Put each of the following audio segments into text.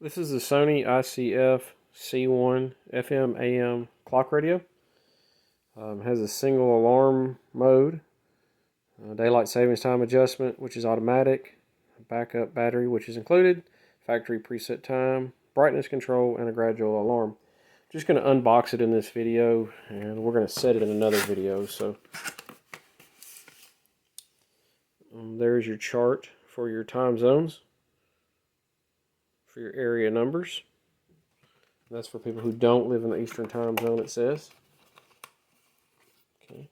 This is the Sony ICF-C1 FM AM clock radio. Has a single alarm mode, daylight savings time adjustment, which is automatic, backup battery, which is included, factory preset time, brightness control, and a gradual alarm. Just going to unbox it in this video, and we're going to set it in another video. So there's your chart for your time zones, for your area numbers. That's for people who don't live in the Eastern time zone, it says. Okay.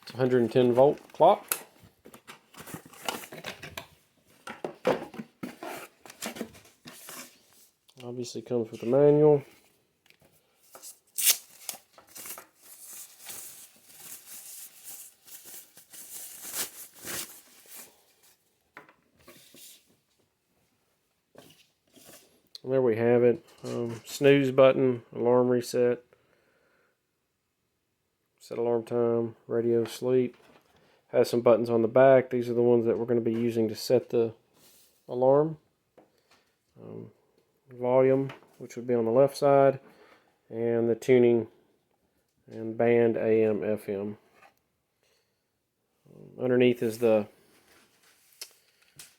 It's a 110 volt clock. Obviously comes with a manual. And there we have it. Snooze button, alarm reset, set alarm time, radio sleep. Has some buttons on the back. These are the ones that we're going to be using to set the alarm. Volume, which would be on the left side, and the tuning and band AM FM. Underneath is the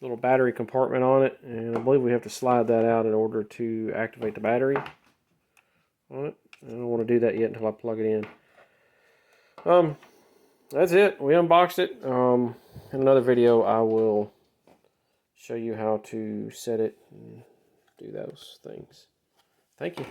little battery compartment on it, and I believe we have to slide that out in order to activate the battery on it. I don't want to do that yet until I plug it in. That's it. We unboxed it. In another video I will show you how to set it and do those things. Thank you.